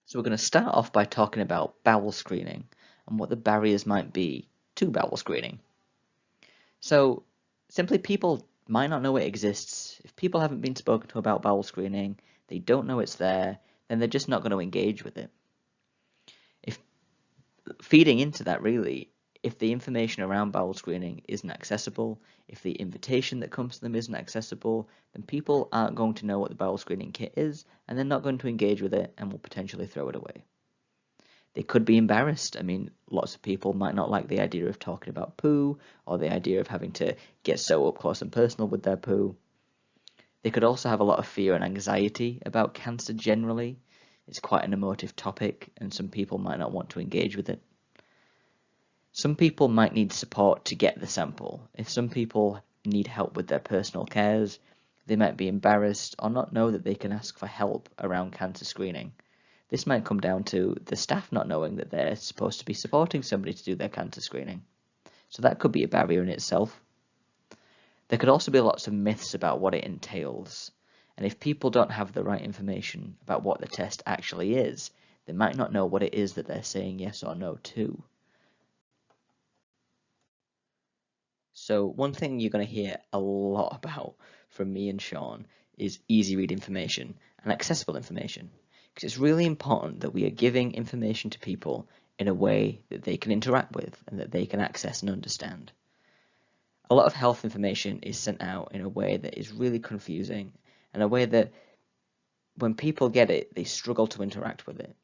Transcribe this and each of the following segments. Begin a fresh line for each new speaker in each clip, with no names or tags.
So we're going to start off by talking about bowel screening and what the barriers might be to bowel screening. So simply, people might not know it exists. If people haven't been spoken to about bowel screening, they don't know it's there, then they're just not going to engage with it. If feeding into that, really, if the information around bowel screening isn't accessible, if the invitation that comes to them isn't accessible, then people aren't going to know what the bowel screening kit is, and they're not going to engage with it and will potentially throw it away. They could be embarrassed. I mean, lots of people might not like the idea of talking about poo or the idea of having to get so up close and personal with their poo. They could also have a lot of fear and anxiety about cancer generally. It's quite an emotive topic, and some people might not want to engage with it. Some people might need support to get the sample. If some people need help with their personal cares, they might be embarrassed or not know that they can ask for help around cancer screening. This might come down to the staff not knowing that they're supposed to be supporting somebody to do their cancer screening. So that could be a barrier in itself. There could also be lots of myths about what it entails. And if people don't have the right information about what the test actually is, they might not know what it is that they're saying yes or no to. So one thing you're going to hear a lot about from me and Sean is easy read information and accessible information. Because it's really important that we are giving information to people in a way that they can interact with and that they can access and understand. A lot of health information is sent out in a way that is really confusing and a way that when people get it, they struggle to interact with it.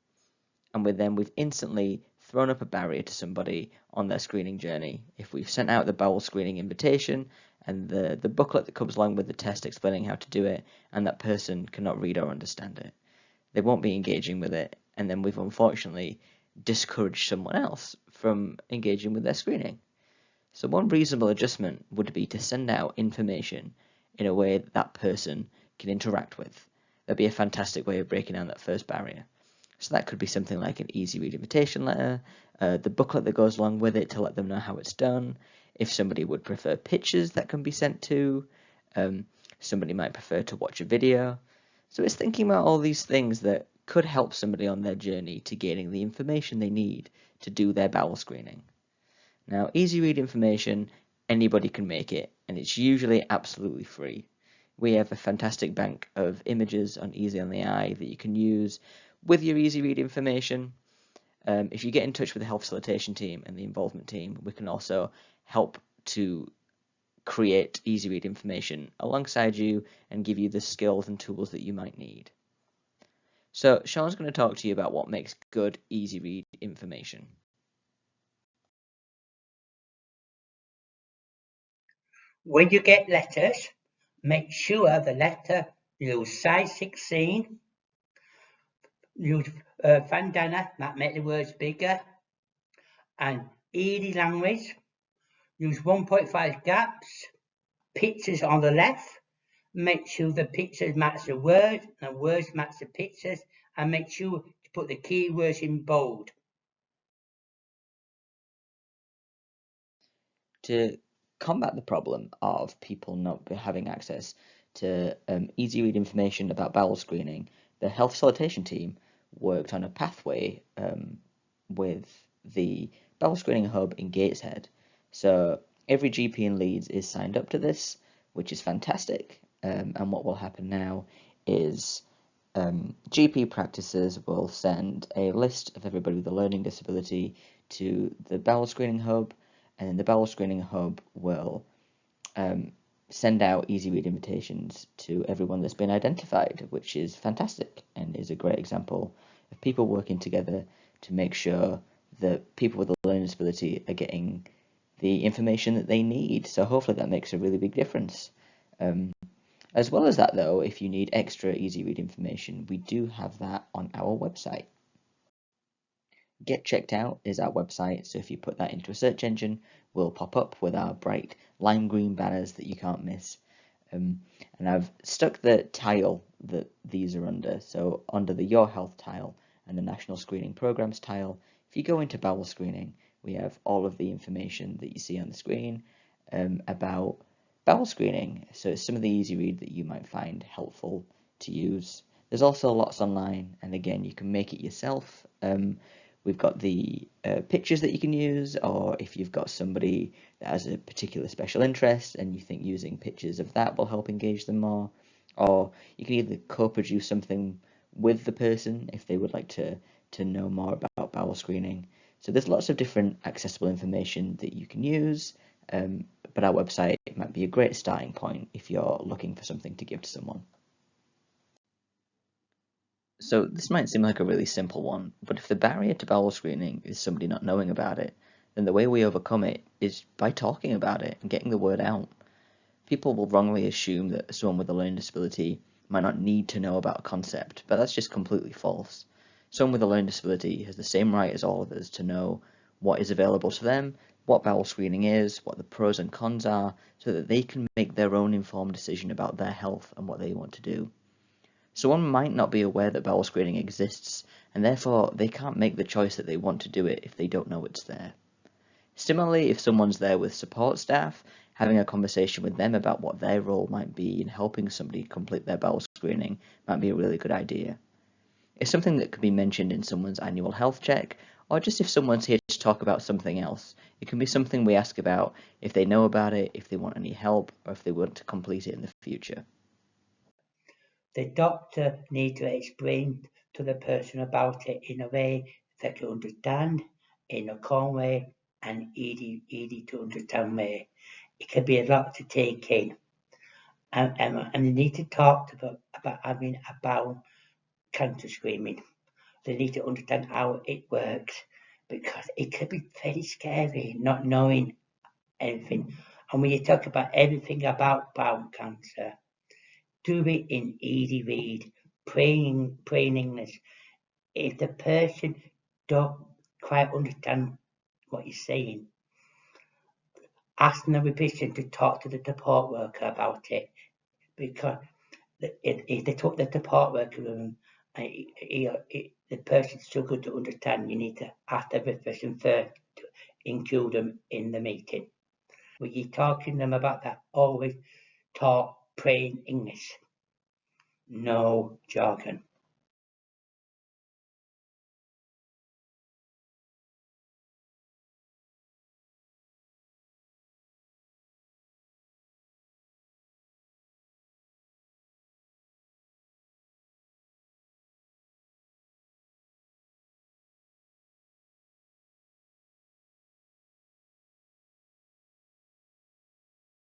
And with them, we've instantly thrown up a barrier to somebody on their screening journey. If we've sent out the bowel screening invitation and the booklet that comes along with the test explaining how to do it, and that person cannot read or understand it, they won't be engaging with it, and then we've unfortunately discouraged someone else from engaging with their screening. So one reasonable adjustment would be to send out information in a way that that person can interact with. That'd be a fantastic way of breaking down that first barrier. So that could be something like an easy read invitation letter, the booklet that goes along with it to let them know how it's done. If somebody would prefer pictures that can be sent to, somebody might prefer to watch a video. So it's thinking about all these things that could help somebody on their journey to gaining the information they need to do their bowel screening. Now, easy read information, anybody can make it, and it's usually absolutely free. We have a fantastic bank of images on Easy on the Eye that you can use with your easy read information. If you get in touch with the health facilitation team and the involvement team, we can also help to create easy read information alongside you and give you the skills and tools that you might need. So Sean's going to talk to you about what makes good easy read information.
When you get letters, make sure the letter use size 16, use bandana that make the words bigger, and easy language, use 1.5 gaps, pictures on the left, make sure the pictures match the words and words match the pictures, and make sure to put the keywords in bold.
To combat the problem of people not having access to easy read information about bowel screening, the health facilitation team worked on a pathway with the bowel screening hub in Gateshead. So every GP in Leeds is signed up to this, which is fantastic. And what will happen now is GP practices will send a list of everybody with a learning disability to the bowel screening hub, and then the bowel screening hub will send out easy read invitations to everyone that's been identified, which is fantastic and is a great example of people working together to make sure that people with a learning disability are getting the information that they need. So hopefully that makes a really big difference. As well as that, though, if you need extra easy read information, we do have that on our website. Get Checked Out is our website, so if you put that into a search engine, we'll pop up with our bright lime green banners that you can't miss. And I've stuck the tile that these are under, so under the Your Health tile and the National Screening Programs tile, if you go into bowel screening, we have all of the information that you see on the screen about bowel screening. So it's some of the easy read that you might find helpful to use. There's also lots online, and again, you can make it yourself. We've got the pictures that you can use, or if you've got somebody that has a particular special interest and you think using pictures of that will help engage them more, or you can either co-produce something with the person if they would like to know more about bowel screening. So there's lots of different accessible information that you can use, but our website might be a great starting point if you're looking for something to give to someone. So this might seem like a really simple one, but if the barrier to bowel screening is somebody not knowing about it, then the way we overcome it is by talking about it and getting the word out. People will wrongly assume that someone with a learning disability might not need to know about a concept, but that's just completely false. Someone with a learning disability has the same right as all of us to know what is available to them, what bowel screening is, what the pros and cons are, so that they can make their own informed decision about their health and what they want to do. Someone might not be aware that bowel screening exists, and therefore they can't make the choice that they want to do it if they don't know it's there. Similarly, if someone's there with support staff, having a conversation with them about what their role might be in helping somebody complete their bowel screening might be a really good idea. It's something that could be mentioned in someone's annual health check, or just if someone's here to talk about something else. It can be something we ask about if they know about it, if they want any help, or if they want to complete it in the future.
The doctor needs to explain to the person about it in a way they can understand, in a calm way and easy to understand way. It can be a lot to take in. And they need to talk about having a bowel cancer screening. They need to understand how it works because it can be very scary not knowing anything. And when you talk about everything about bowel cancer, do it in easy read, plain English. If the person don't quite understand what you're saying, ask them a person to talk to the support worker about it. Because if they talk to the support worker with them, the person struggles to understand, you need to ask the person first to include them in the meeting. When you're talking to them about that, always talk plain English. No jargon.